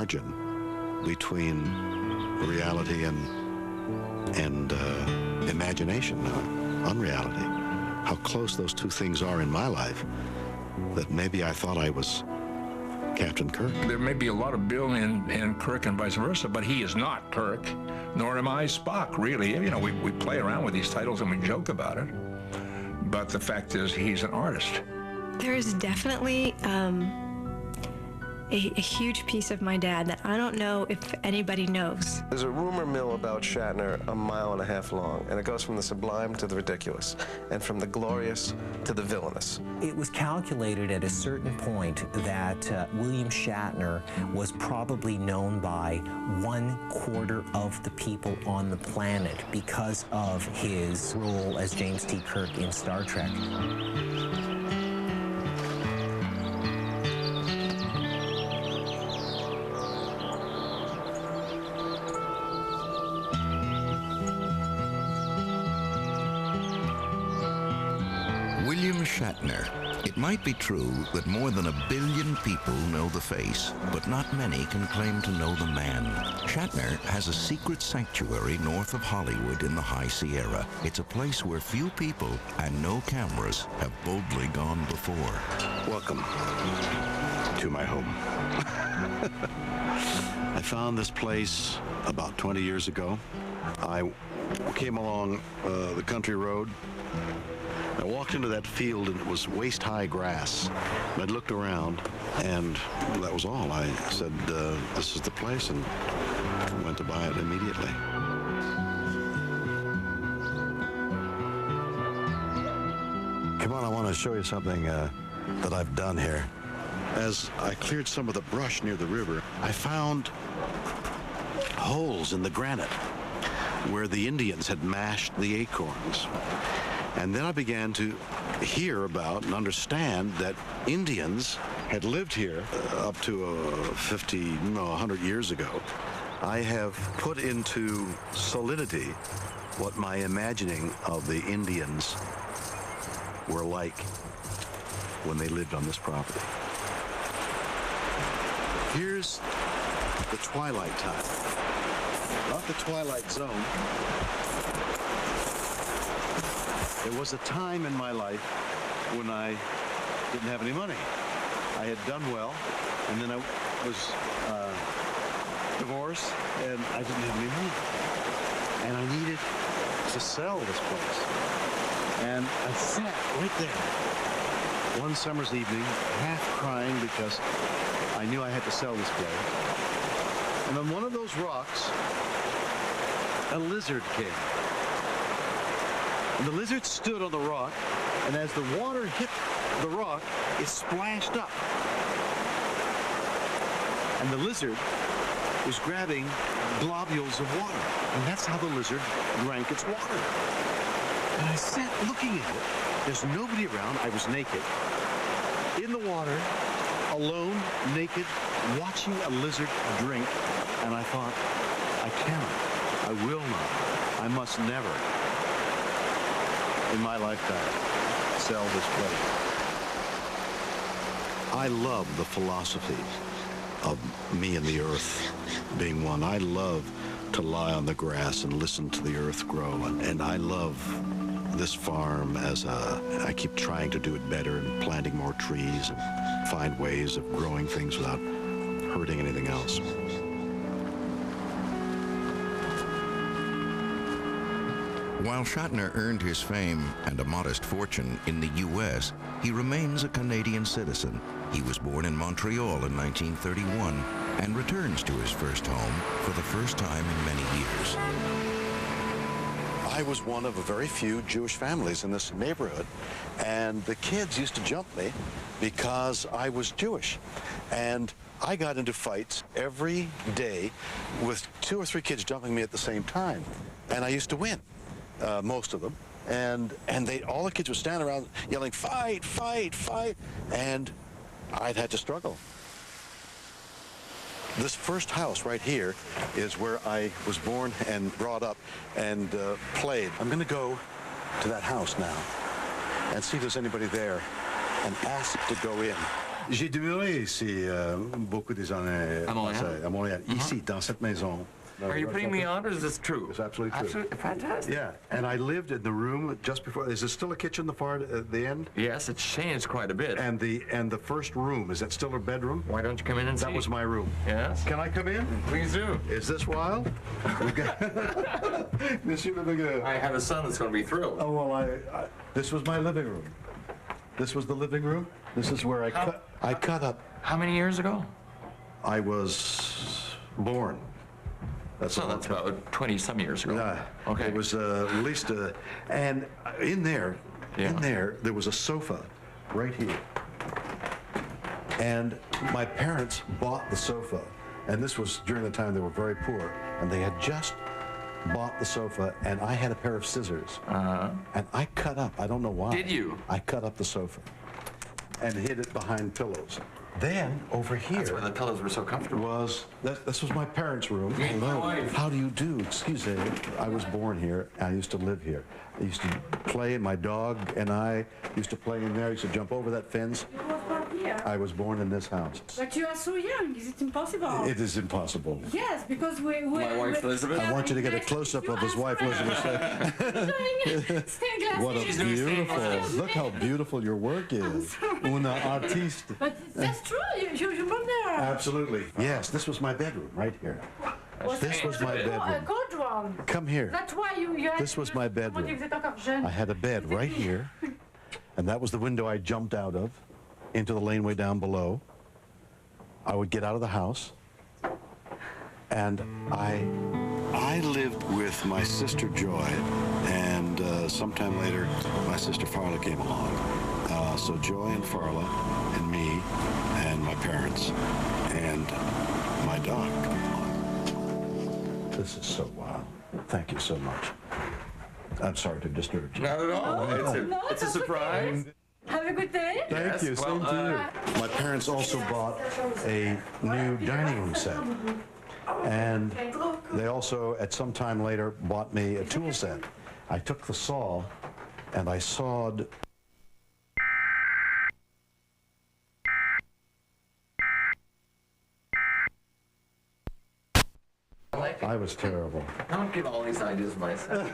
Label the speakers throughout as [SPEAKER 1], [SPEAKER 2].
[SPEAKER 1] margin between reality and imagination, unreality. How close those two things are in my life, that maybe I thought I was Captain Kirk.
[SPEAKER 2] There may be a lot of Bill in Kirk and vice versa, but he is not Kirk, nor am I Spock, really. You know, we play around with these titles and we joke about it, but the fact is he's an artist.
[SPEAKER 3] There is definitely a huge piece of my dad that I don't know if anybody knows.
[SPEAKER 4] There's a rumor mill about Shatner 1.5 miles long, and it goes from the sublime to the ridiculous, and from the glorious to the villainous.
[SPEAKER 5] It was calculated at a certain point that William Shatner was probably known by 1/4 of the people on the planet because of his role as James T. Kirk in Star Trek.
[SPEAKER 6] William Shatner. It might be true that more than 1 billion people know the face, but not many can claim to know the man. Shatner has a secret sanctuary north of Hollywood in the High Sierra. It's a place where few people and no cameras have boldly gone before.
[SPEAKER 1] Welcome to my home. I found this place about 20 years ago. I came along the country road. I walked into that field and it was waist-high grass. I looked around and that was all. I said, this is the place, and went to buy it immediately. Come on, I want to show you something that I've done here. As I cleared some of the brush near the river, I found holes in the granite where the Indians had mashed the acorns. And then I began to hear about and understand that Indians had lived here up to 100 years ago. I have put into solidity what my imagining of the Indians were like when they lived on this property. Here's the twilight time, not the twilight zone. There was a time in my life when I didn't have any money. I had done well, and then I was divorced, and I didn't have any money. And I needed to sell this place. And I sat right there one summer's evening, half crying because I knew I had to sell this place. And on one of those rocks, a lizard came. And the lizard stood on the rock, and as the water hit the rock, it splashed up. And the lizard was grabbing globules of water. And that's how the lizard drank its water. And I sat looking at it. There's nobody around. I was naked. In the water, alone, naked, watching a lizard drink. And I thought, I cannot. I will not. I must never, in my lifetime, sell this place. I love the philosophy of me and the earth being one. I love to lie on the grass and listen to the earth grow. And I love this farm as I keep trying to do it better and planting more trees and find ways of growing things without hurting anything else.
[SPEAKER 6] While Shatner earned his fame and a modest fortune in the U.S., he remains a Canadian citizen. He was born in Montreal in 1931 and returns to his first home for the first time in many years.
[SPEAKER 1] I was one of a very few Jewish families in this neighborhood, and the kids used to jump me because I was Jewish. And I got into fights every day with 2 or 3 kids jumping me at the same time, and I used to win. Most of them, and all the kids would stand around yelling, "Fight, fight, fight," and I'd had to struggle. This first house right here is where I was born and brought up and played. I'm going to go to that house now and see if there's anybody there and ask to go in. J'ai demeuré ici beaucoup des années
[SPEAKER 7] À Montréal?
[SPEAKER 1] passées, à Montréal, ici, dans cette maison.
[SPEAKER 7] Are you putting me on, or is this true?
[SPEAKER 1] It's absolutely true.
[SPEAKER 7] Absolutely fantastic.
[SPEAKER 1] Yeah, and I lived in the room just before. Is there still a kitchen at the end?
[SPEAKER 7] Yes, it's changed quite a bit.
[SPEAKER 1] And the first room, is that still a bedroom?
[SPEAKER 7] Why don't you come in and see?
[SPEAKER 1] That was my room.
[SPEAKER 7] Yes?
[SPEAKER 1] Can I come in?
[SPEAKER 7] Please do.
[SPEAKER 1] Is this wild? Monsieur le
[SPEAKER 7] I have a son that's going to be thrilled.
[SPEAKER 1] Oh, well, this was my living room. This was the living room. This is where I cut up.
[SPEAKER 7] How many years ago?
[SPEAKER 1] I was born. That's
[SPEAKER 7] So that's about 20-some years ago. Okay.
[SPEAKER 1] It was at least and in there, there was a sofa right here. And my parents bought the sofa, and this was during the time they were very poor, and they had just bought the sofa, and I had a pair of scissors, and I cut up. I don't know why.
[SPEAKER 7] Did you?
[SPEAKER 1] I cut up the sofa and hid it behind pillows. Then over here.
[SPEAKER 7] That's why the pillows were so comfortable.
[SPEAKER 1] This was my parents' room.
[SPEAKER 7] My wife.
[SPEAKER 1] How do you do? Excuse me. I was born here. I used to live here. I used to play, and my dog and I used to play in there. I used to jump over that fence.
[SPEAKER 8] You was born here.
[SPEAKER 1] I was born in this house.
[SPEAKER 8] But you are so young. Is it impossible?
[SPEAKER 1] It is impossible.
[SPEAKER 8] Yes, because we
[SPEAKER 7] My wife, Elizabeth.
[SPEAKER 1] I want you to get a close-up of his wife, Elizabeth. What a beautiful! Look how beautiful your work is. Una artiste.
[SPEAKER 8] But that's true. You born there.
[SPEAKER 1] Absolutely. Yes, this was my bedroom right here. This was my
[SPEAKER 8] A
[SPEAKER 1] bedroom.
[SPEAKER 8] good one.
[SPEAKER 1] Come here.
[SPEAKER 8] That's why you.
[SPEAKER 1] This was my bedroom.
[SPEAKER 8] Vous êtes encore jeune.
[SPEAKER 1] I had a bed right here, and that was the window I jumped out of into the laneway down below. I would get out of the house, and I lived with my sister Joy, and sometime later my sister Farla came along. So Joy and Farla and me and my parents and my dog come along. This is so wild. Thank you so much. I'm sorry to disturb you.
[SPEAKER 7] Not at all. It's a surprise.
[SPEAKER 8] Have a good day.
[SPEAKER 1] Thank you. Same to you. My parents also bought a new dining room set. And they also, at some time later, bought me a tool set. I took the saw and I sawed. I was terrible.
[SPEAKER 7] I don't get all these ideas myself.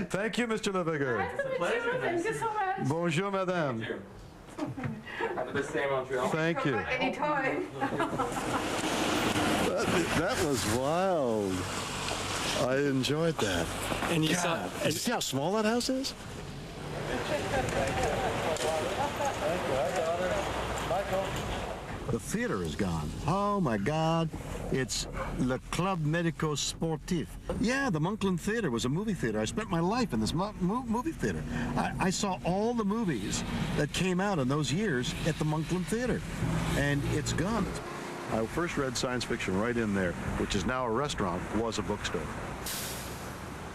[SPEAKER 1] Thank you, Mr. Leviger.
[SPEAKER 8] Nice to meet you. Thank you so much.
[SPEAKER 1] Bonjour, madame.
[SPEAKER 7] Have the same Montreal.
[SPEAKER 1] Thank you.
[SPEAKER 8] Anytime.
[SPEAKER 1] That was wild. I enjoyed that.
[SPEAKER 9] And you saw.
[SPEAKER 1] You see how small that house is? The theater is gone. Oh my God. It's Le Club Medico Sportif. Yeah, the Monkland Theater was a movie theater. I spent my life in this movie theater. I saw all the movies that came out in those years at the Monkland Theater. And it's gone. I first read science fiction right in there, which is now a restaurant, was a bookstore.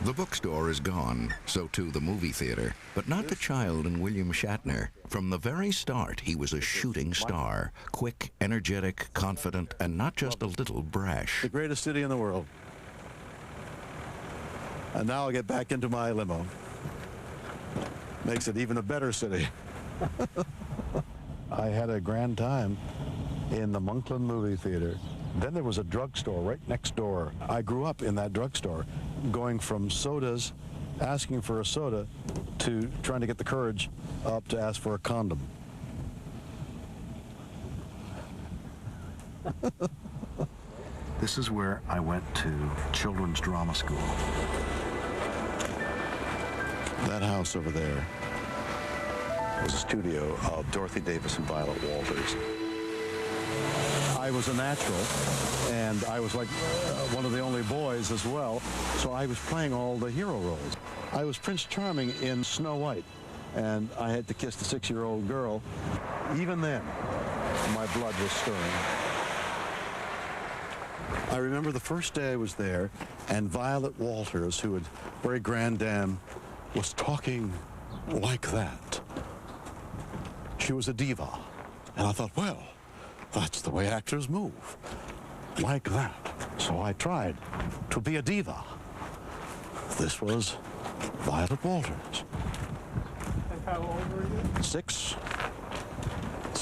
[SPEAKER 6] The bookstore is gone, so too the movie theater. But not the child in William Shatner. From the very start, he was a shooting star. Quick, energetic, confident, and not just a little brash.
[SPEAKER 1] The greatest city in the world. And now I'll get back into my limo. Makes it even a better city. I had a grand time in the Monkland movie theater. Then there was a drugstore right next door. I grew up in that drugstore, going from sodas, asking for a soda, to trying to get the courage up to ask for a condom. This is where I went to children's drama school. That house over there was a studio of Dorothy Davis and Violet Walters. I was a natural, and I was like one of the only boys as well, so I was playing all the hero roles. I was Prince Charming in Snow White, and I had to kiss the 6-year-old girl. Even then, my blood was stirring. I remember the first day I was there, and Violet Walters, who had very grand dame, was talking like that. She was a diva, and I thought, well, that's the way actors move, like that. So I tried to be a diva. This was Violet Walters.
[SPEAKER 9] And how old were you?
[SPEAKER 1] 6,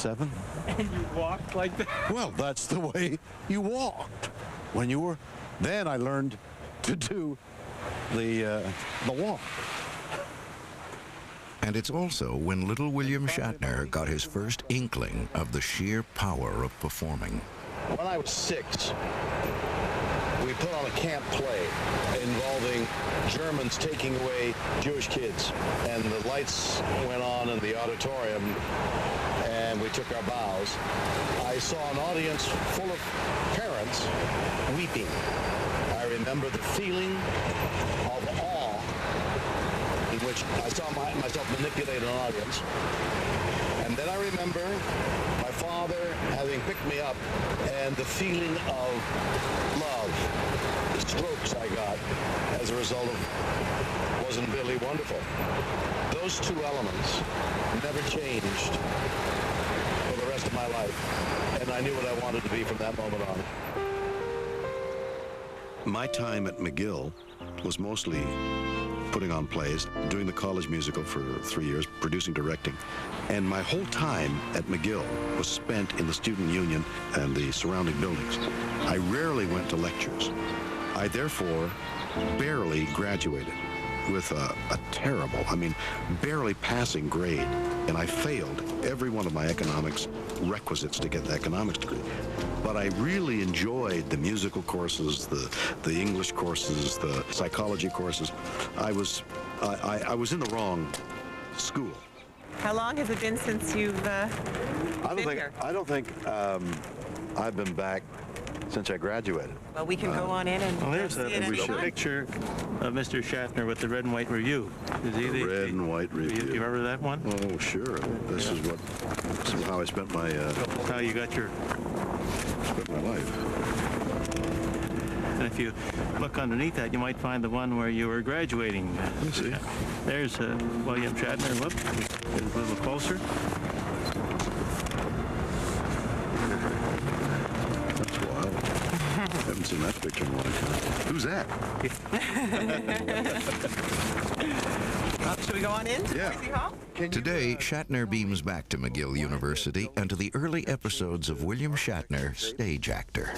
[SPEAKER 1] 7.
[SPEAKER 9] And you walked like that?
[SPEAKER 1] Well, that's the way you walked. When you were, then I learned to do the walk.
[SPEAKER 6] And it's also when little William Shatner got his first inkling of the sheer power of performing.
[SPEAKER 1] When I was 6, we put on a camp play involving Germans taking away Jewish kids. And the lights went on in the auditorium, and we took our bows. I saw an audience full of parents weeping. I remember the feeling of awe in which I saw myself manipulate an audience. And then I remember my father having picked me up and the feeling of love, the strokes I got as a result of Wasn't Billy Wonderful? Those two elements never changed for the rest of my life, and I knew what I wanted to be from that moment on. My time at McGill was mostly putting on plays, doing the college musical for 3 years, producing, directing. And my whole time at McGill was spent in the student union and the surrounding buildings. I rarely went to lectures. I therefore barely graduated with a terrible, barely passing grade. And I failed every one of my economics requisites to get an economics degree. But I really enjoyed the musical courses, the English courses, the psychology courses. I was in the wrong school.
[SPEAKER 10] How long has it been since you've been here?
[SPEAKER 1] I don't think I've been back since I graduated.
[SPEAKER 10] Well, we can go on in and
[SPEAKER 9] there's
[SPEAKER 10] see it
[SPEAKER 9] a
[SPEAKER 10] anytime.
[SPEAKER 9] picture of Mr. Shatner with the red and white review. Is he
[SPEAKER 1] The red and white review.
[SPEAKER 9] You remember that one?
[SPEAKER 1] Oh, sure. This is how I spent my
[SPEAKER 9] How you got your...
[SPEAKER 1] life.
[SPEAKER 9] And if you look underneath that, you might find the one where you were graduating.
[SPEAKER 1] Let's see.
[SPEAKER 9] There's William Shatner. Whoop. Get a little closer.
[SPEAKER 1] That's wild. I haven't seen that picture in a long time. Who's that?
[SPEAKER 10] Should we go on in?
[SPEAKER 1] Yeah.
[SPEAKER 10] Crazy Hall?
[SPEAKER 6] Today, Shatner beams back to McGill University and to the early episodes of William Shatner, stage actor.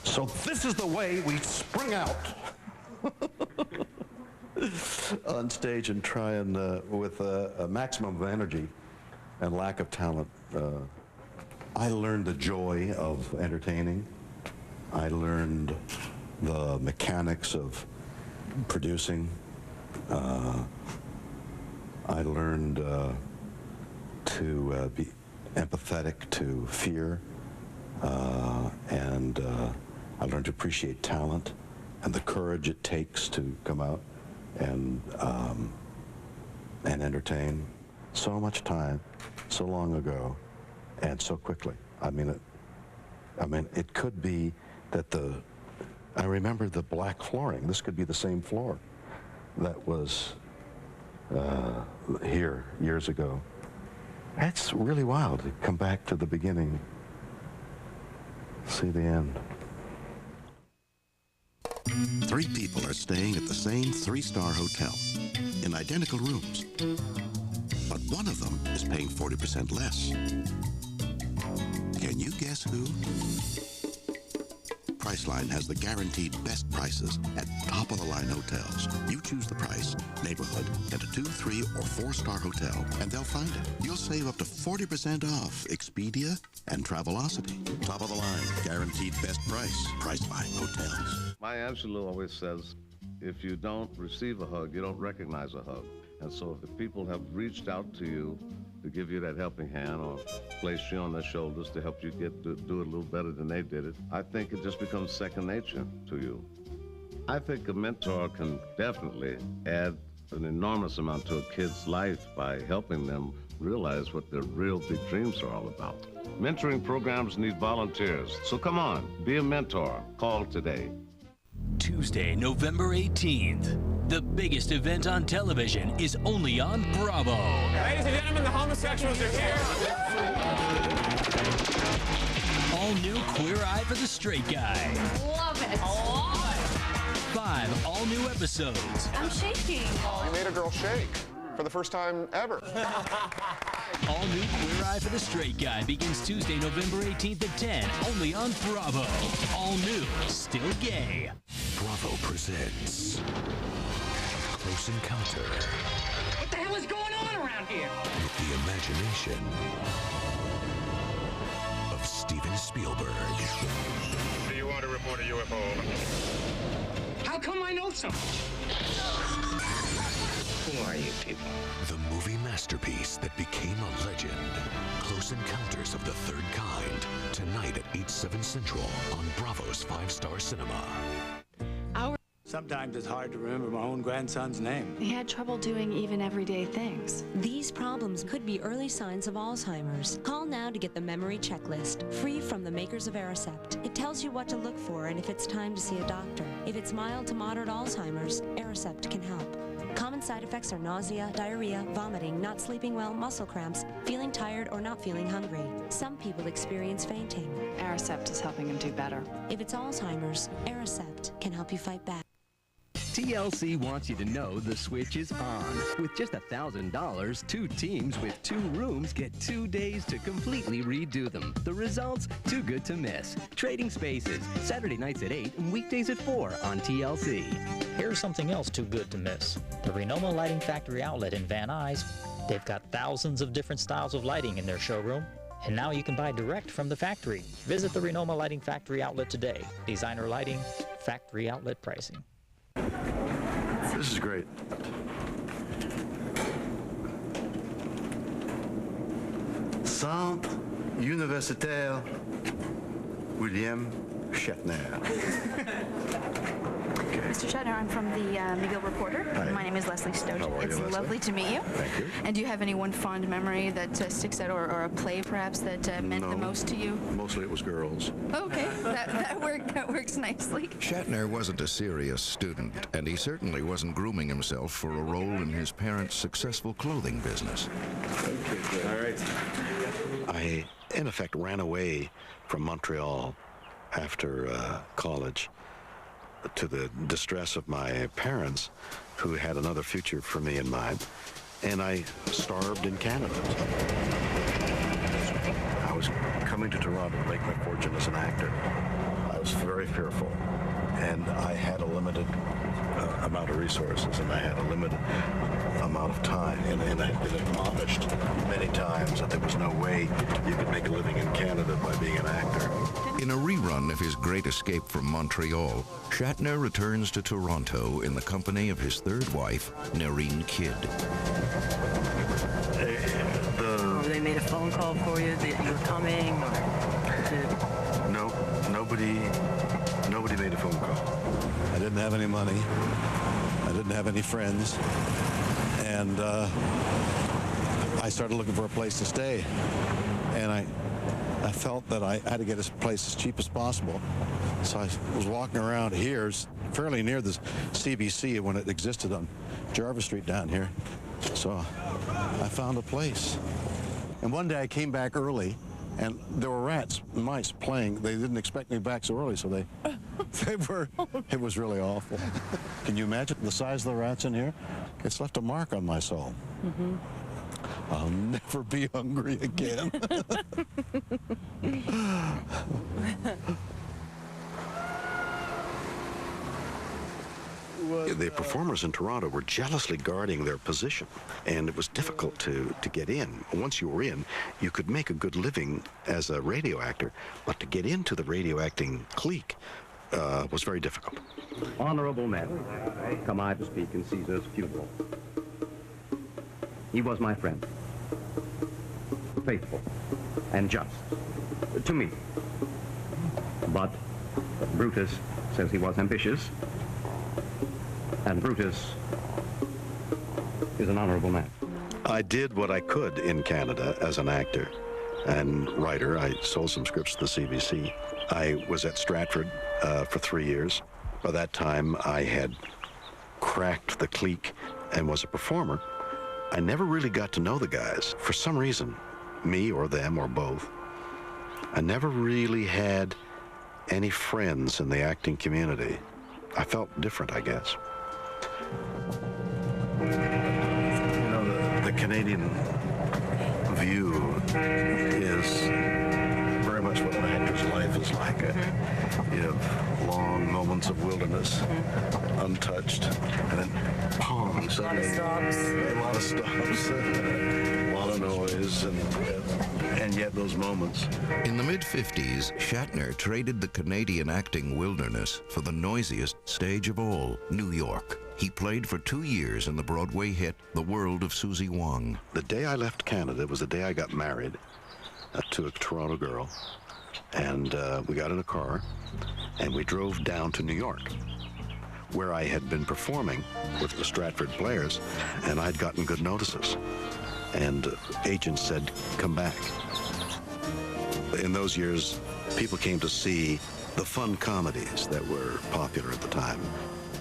[SPEAKER 1] So this is the way we spring out on stage and try and, with a maximum of energy and lack of talent. I learned the joy of entertaining. I learned the mechanics of producing. I learned to be empathetic to fear, and I learned to appreciate talent and the courage it takes to come out and entertain. So much time, so long ago, and so quickly. It could be that I remember the black flooring. This could be the same floor that was here years ago. That's really wild to come back to the beginning, see the end. 3 people are staying at the same 3-star hotel in identical rooms, but one of them is paying 40% less. Can you guess who? Priceline has the guaranteed best prices at top-of-the-line hotels. You choose the price, neighborhood, and a 2, 3, or 4-star hotel, and they'll find it. You'll save up to 40% off Expedia and Travelocity. Top-of-the-line, guaranteed best price. Priceline Hotels.
[SPEAKER 11] Maya Angelou always says, if you don't receive a hug, you don't recognize a hug. And so if people have reached out to you to give you that helping hand or place you on their shoulders to help you do it a little better than they did it, I think it just becomes second nature to you. I think a mentor can definitely add an enormous amount to a kid's life by helping them realize what their real big dreams are all about. Mentoring programs need volunteers, so come on, be a mentor. Call today.
[SPEAKER 12] Tuesday, November 18th. The biggest event on television is only on Bravo.
[SPEAKER 13] Ladies and gentlemen, the homosexuals are here.
[SPEAKER 12] All new Queer Eye for the Straight Guy.
[SPEAKER 8] Love it.
[SPEAKER 12] 5 all new episodes.
[SPEAKER 8] I'm shaking.
[SPEAKER 14] You made a girl shake for the first time ever.
[SPEAKER 12] All new Queer Eye for the Straight Guy begins Tuesday, November 18th at 10, only on Bravo. All new, still gay.
[SPEAKER 14] Bravo presents Close Encounter.
[SPEAKER 15] What the hell is going on around here?
[SPEAKER 14] With the imagination of Steven Spielberg.
[SPEAKER 13] Do you want to report a UFO?
[SPEAKER 15] How come I know so much? Who are you people?
[SPEAKER 14] The movie masterpiece that became a legend. Close Encounters of the Third Kind. Tonight at 8/7 Central on Bravo's 5-Star Cinema.
[SPEAKER 16] Sometimes it's hard to remember my own grandson's name.
[SPEAKER 17] He had trouble doing even everyday things.
[SPEAKER 18] These problems could be early signs of Alzheimer's. Call now to get the memory checklist, free from the makers of Aricept. It tells you what to look for and if it's time to see a doctor. If it's mild to moderate Alzheimer's, Aricept can help. Common side effects are nausea, diarrhea, vomiting, not sleeping well, muscle cramps, feeling tired, or not feeling hungry. Some people experience fainting.
[SPEAKER 17] Aricept is helping him do better.
[SPEAKER 18] If it's Alzheimer's, Aricept can help you fight back.
[SPEAKER 19] TLC wants you to know the switch is on. With just $1,000, 2 teams with 2 rooms get 2 days to completely redo them. The results? Too good to miss. Trading Spaces, Saturday nights at 8 and weekdays at 4 on TLC.
[SPEAKER 20] Here's something else too good to miss. The Renoma Lighting Factory outlet in Van Nuys. They've got thousands of different styles of lighting in their showroom. And now you can buy direct from the factory. Visit the Renoma Lighting Factory outlet today. Designer lighting, factory outlet pricing.
[SPEAKER 1] This is great. Centre universitaire William Shatner.
[SPEAKER 21] Mr. Shatner, I'm from the McGill Reporter.
[SPEAKER 1] Hi.
[SPEAKER 21] My name is Leslie Stojan.
[SPEAKER 1] How are you,
[SPEAKER 21] It's
[SPEAKER 1] Leslie?
[SPEAKER 21] lovely to meet you.
[SPEAKER 1] Thank you.
[SPEAKER 21] And do you have any one fond memory that sticks out, or a play perhaps that meant the most to you?
[SPEAKER 1] Mostly it was girls.
[SPEAKER 21] Okay, that works nicely.
[SPEAKER 6] Shatner wasn't a serious student, and he certainly wasn't grooming himself for a role in his parents' successful clothing business.
[SPEAKER 1] Okay, all right. I, in effect, ran away from Montreal after college, to the distress of my parents, who had another future for me in mind, and I starved in Canada. I was coming to Toronto to make my fortune as an actor. I was very fearful, and I had a limited amount of resources, and I had a limited amount of time, and I had been admonished many times that there was no way you could make a living in Canada by being an actor.
[SPEAKER 6] In a rerun of his great escape from Montreal, Shatner returns to Toronto in the company of his third wife, Nerine Kidd.
[SPEAKER 22] They made a phone call for you that you were coming, or
[SPEAKER 1] No, nobody made a phone call. I didn't have any money. I didn't have any friends. And I started looking for a place to stay. And I felt that I had to get a place as cheap as possible. So I was walking around here, fairly near the CBC when it existed on Jarvis Street down here. So I found a place. And one day I came back early, and there were rats and mice playing. They didn't expect me back so early, so it was really awful. Can you imagine the size of the rats in here? It's left a mark on my soul.
[SPEAKER 22] Mm-hmm.
[SPEAKER 1] I'll never be hungry again. The performers in Toronto were jealously guarding their position, and it was difficult to get in. Once you were in, you could make a good living as a radio actor, but to get into the radio acting clique was very difficult.
[SPEAKER 23] Honorable men, come I to speak in Caesar's funeral. He was my friend, faithful and just, to me. But Brutus says he was ambitious, and Brutus is an honorable man.
[SPEAKER 1] I did what I could in Canada as an actor and writer. I sold some scripts to the CBC. I was at Stratford for 3 years. By that time, I had cracked the clique and was a performer. I never really got to know the guys. For some reason, me or them or both, I never really had any friends in the acting community. I felt different, I guess. You know, the Canadian view is very much what an actor's life is like. You have long moments of wilderness, untouched, and then pong, suddenly a lot of stops, a lot of noise, and yet those moments.
[SPEAKER 6] In the mid-50s, Shatner traded the Canadian acting wilderness for the noisiest stage of all, New York. He played for 2 years in the Broadway hit The World of Susie Wong.
[SPEAKER 1] The day I left Canada was the day I got married to a Toronto girl, and we got in a car, and we drove down to New York, where I had been performing with the Stratford Players, and I'd gotten good notices. And agents said, come back. In those years, people came to see the fun comedies that were popular at the time.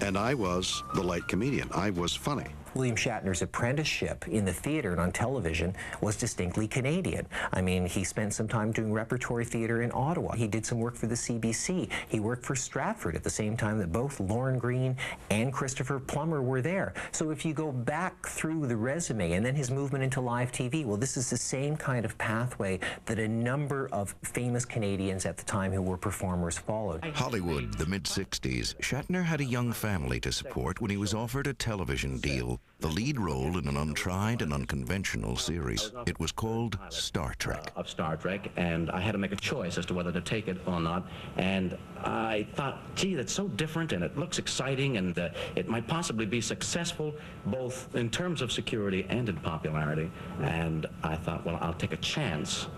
[SPEAKER 1] And I was the light comedian. I was funny.
[SPEAKER 5] William Shatner's apprenticeship in the theater and on television was distinctly Canadian. I mean, he spent some time doing repertory theater in Ottawa. He did some work for the CBC. He worked for Stratford at the same time that both Lorne Greene and Christopher Plummer were there. So if you go back through the resume and then his movement into live TV, well, this is the same kind of pathway that a number of famous Canadians at the time who were performers followed.
[SPEAKER 6] Hollywood, the mid-60s, Shatner had a young family to support when he was offered a television deal. The lead role in an untried and unconventional series. It was called Star Trek.
[SPEAKER 23] Of Star Trek, and I had to make a choice as to whether to take it or not. And I thought, gee, that's so different, and it looks exciting, and it might possibly be successful, both in terms of security and in popularity. And I thought, well, I'll take a chance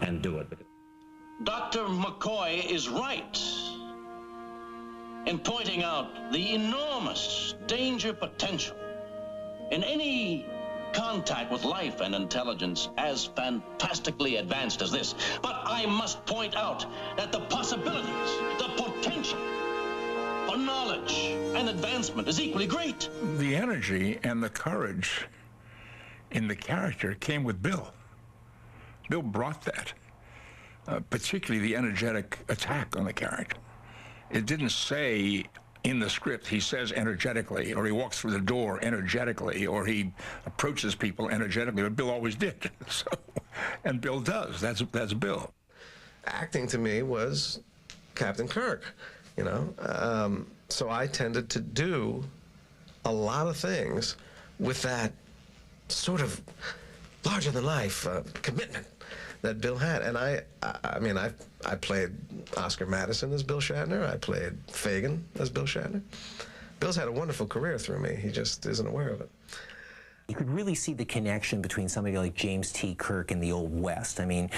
[SPEAKER 23] and do it.
[SPEAKER 2] Dr. McCoy is right in pointing out the enormous danger potential in any contact with life and intelligence as fantastically advanced as this. But I must point out that the possibilities, the potential for knowledge and advancement is equally great.
[SPEAKER 3] The energy and the courage in the character came with Bill. Bill brought that, particularly the energetic attack on the character. It didn't say in the script, he says energetically, or he walks through the door energetically, or he approaches people energetically, but Bill always did. So, and Bill does. That's Bill.
[SPEAKER 4] Acting to me was Captain Kirk, you know. So I tended to do a lot of things with that sort of larger-than-life commitment that Bill had. And I mean, I played Oscar Madison as Bill Shatner. I played Fagin as Bill Shatner. Bill's had a wonderful career through me. He just isn't aware of it.
[SPEAKER 5] You could really see the connection between somebody like James T. Kirk and the Old West. I mean,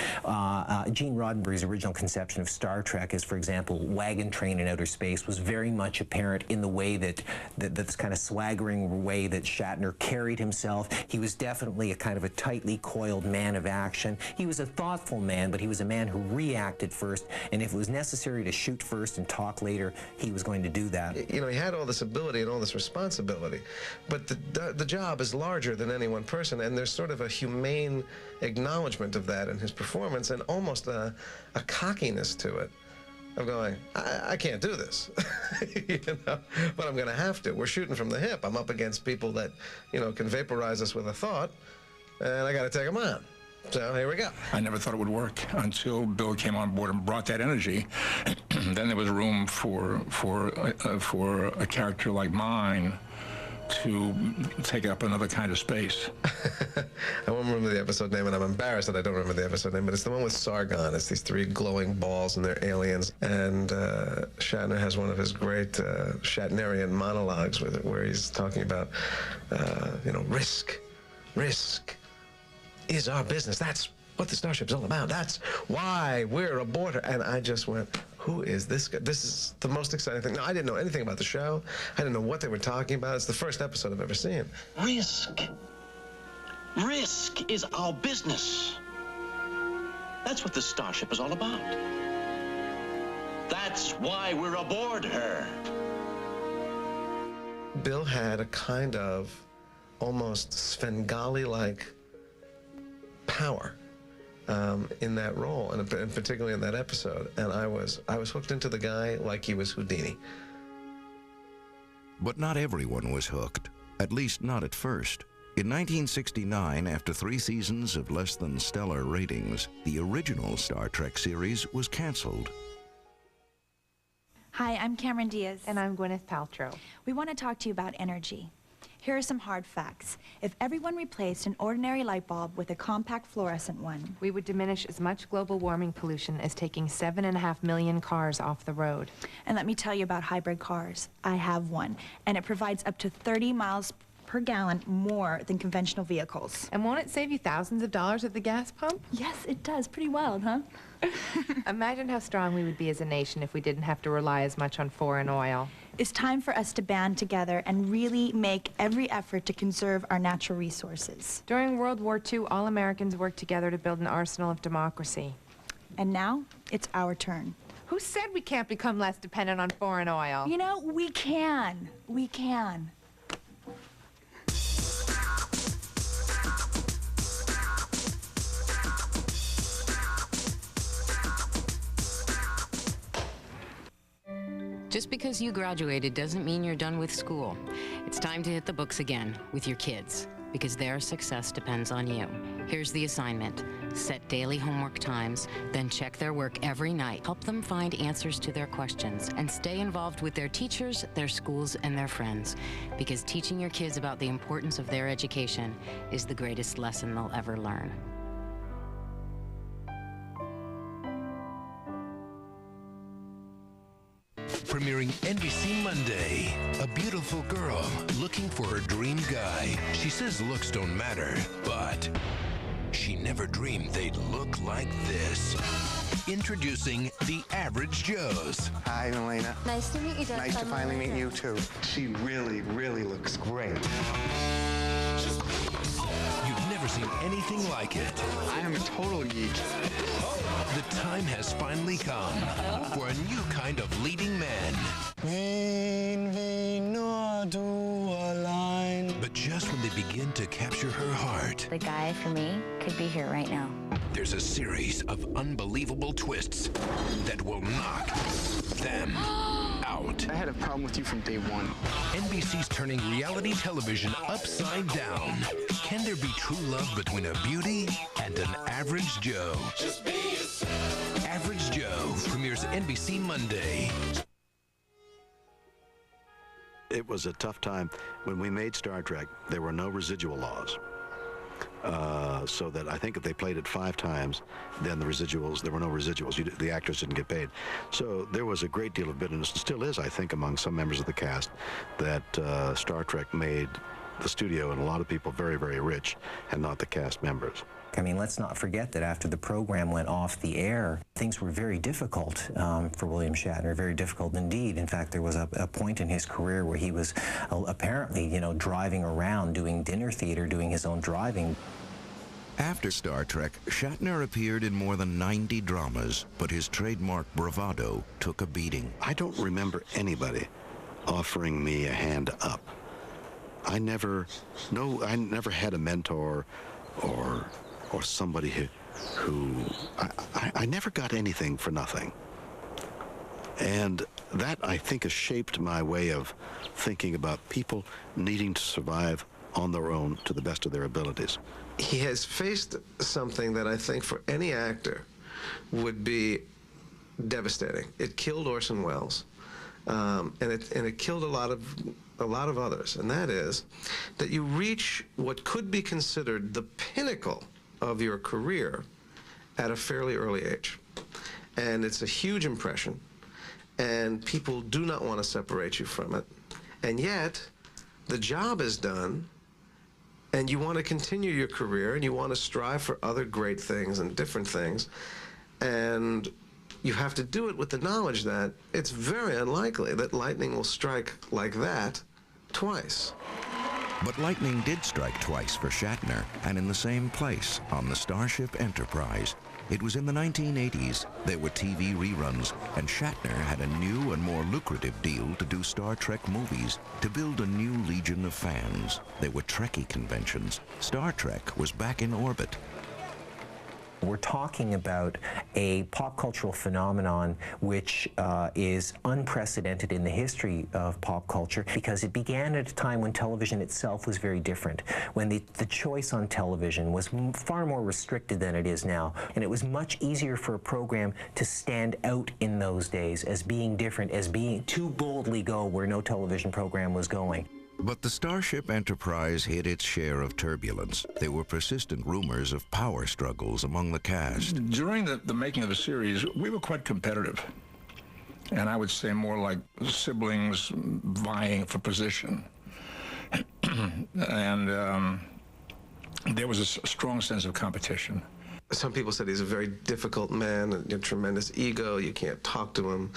[SPEAKER 5] Gene Roddenberry's original conception of Star Trek as, for example, Wagon Train in Outer Space was very much apparent in the way that this kind of swaggering way that Shatner carried himself. He was definitely a kind of a tightly coiled man of action. He was a thoughtful man, but he was a man who reacted first, and if it was necessary to shoot first and talk later, he was going to do that.
[SPEAKER 4] You know, he had all this ability and all this responsibility, but the job is larger than any one person, and there's sort of a humane acknowledgement of that in his performance, and almost a cockiness to it, of going, I can't do this, you know, but I'm going to have to. We're shooting from the hip. I'm up against people that, you know, can vaporize us with a thought, and I got to take them on. So here we go.
[SPEAKER 3] I never thought it would work until Bill came on board and brought that energy. Then there was room for a character like mine to take up another kind of space.
[SPEAKER 4] I won't remember the episode name, and I'm embarrassed that I don't remember the episode name, but it's the one with Sargon. It's these three glowing balls, and they're aliens. And Shatner has one of his great Shatnerian monologues with it, where he's talking about, you know, risk is our business. That's what the Starship's all about. That's why we're aboard her. And I just went, who is this guy? This is the most exciting thing. Now, I didn't know anything about the show. I didn't know what they were talking about. It's the first episode I've ever seen.
[SPEAKER 2] Risk is our business. That's what the Starship is all about. That's why we're aboard her.
[SPEAKER 4] Bill had a kind of almost Svengali-like power in that role, and particularly in that episode. And I was hooked into the guy like he was Houdini.
[SPEAKER 6] But not everyone was hooked, at least not at first. In 1969, after 3 seasons of less than stellar ratings, the original Star Trek series was canceled.
[SPEAKER 7] Hi, I'm Cameron Diaz.
[SPEAKER 9] And I'm Gwyneth Paltrow.
[SPEAKER 7] We want to talk to you about energy. Here are some hard facts. If everyone replaced an ordinary light bulb with a compact fluorescent one,
[SPEAKER 9] we would diminish as much global warming pollution as taking 7.5 million cars off the road.
[SPEAKER 7] And let me tell you about hybrid cars. I have one, and it provides up to 30 miles per gallon more than conventional vehicles.
[SPEAKER 9] And won't it save you thousands of dollars at the gas pump?
[SPEAKER 7] Yes, it does. Pretty wild, huh?
[SPEAKER 9] Imagine how strong we would be as a nation if we didn't have to rely as much on foreign oil.
[SPEAKER 7] It's time for us to band together and really make every effort to conserve our natural resources.
[SPEAKER 9] During World War II, all Americans worked together to build an arsenal of democracy.
[SPEAKER 7] And now, it's our turn.
[SPEAKER 9] Who said we can't become less dependent on foreign oil?
[SPEAKER 7] You know, we can. We can.
[SPEAKER 10] Just because you graduated doesn't mean you're done with school. It's time to hit the books again with your kids, because their success depends on you. Here's the assignment. Set daily homework times, then check their work every night. Help them find answers to their questions, and stay involved with their teachers, their schools, and their friends, because teaching your kids about the importance of their education is the greatest lesson they'll ever learn.
[SPEAKER 14] Premiering NBC Monday. A beautiful girl looking for her dream guy. She says looks don't matter, but she never dreamed they'd look like this. Introducing The Average Joes.
[SPEAKER 24] Hi, Elena.
[SPEAKER 25] Nice to meet you, Dad.
[SPEAKER 24] Nice to finally meet you, too. She really, really looks great.
[SPEAKER 14] You've never seen anything like it.
[SPEAKER 24] I am a total geek.
[SPEAKER 14] The time has finally come for a new kind of leading man. But just when they begin to capture her heart,
[SPEAKER 25] The guy for me could be here right now.
[SPEAKER 14] there's a series of unbelievable twists that will knock them out.
[SPEAKER 24] I had a problem with you from day one.
[SPEAKER 14] NBC's turning reality television upside down. Can there be true love between a beauty and an average Joe? Average Joe premieres NBC Monday.
[SPEAKER 1] It was a tough time. When we made Star Trek, there were no residual laws. So that I think if they played it 5 times, then the residuals, there were no residuals. The actors didn't get paid. So there was a great deal of bitterness, and still is, I think, among some members of the cast, that Star Trek made the studio and a lot of people very, very rich, and not the cast members.
[SPEAKER 5] I mean, let's not forget that after the program went off the air, things were very difficult for William Shatner, very difficult indeed. In fact, there was a point in his career where he was apparently, you know, driving around doing dinner theater, doing his own driving.
[SPEAKER 6] After Star Trek, Shatner appeared in more than 90 dramas, but his trademark bravado took a beating.
[SPEAKER 1] I don't remember anybody offering me a hand up. I never had a mentor or somebody who I never got anything for nothing. And that, I think, has shaped my way of thinking about people needing to survive on their own to the best of their abilities.
[SPEAKER 4] He has faced something that I think for any actor would be devastating. It killed Orson Welles, and it killed a lot of others, and that is that you reach what could be considered the pinnacle of your career at a fairly early age. And it's a huge impression, and people do not want to separate you from it. And yet, the job is done, and you want to continue your career, and you want to strive for other great things and different things, and you have to do it with the knowledge that it's very unlikely that lightning will strike like that twice.
[SPEAKER 6] But lightning did strike twice for Shatner, and in the same place, on the Starship Enterprise. It was in the 1980s. There were TV reruns, and Shatner had a new and more lucrative deal to do Star Trek movies, to build a new legion of fans. There were Trekkie conventions. Star Trek was back in orbit.
[SPEAKER 5] We're talking about a pop cultural phenomenon which is unprecedented in the history of pop culture, because it began at a time when television itself was very different, when the choice on television was far more restricted than it is now, and it was much easier for a program to stand out in those days as being different, as being to boldly go where no television program was going.
[SPEAKER 6] But the Starship Enterprise hit its share of turbulence. There were persistent rumors of power struggles among the cast.
[SPEAKER 3] During the making of the series, we were quite competitive. And I would say more like siblings vying for position. And there was a strong sense of competition.
[SPEAKER 4] Some people said he's a very difficult man, a tremendous ego, you can't talk to him.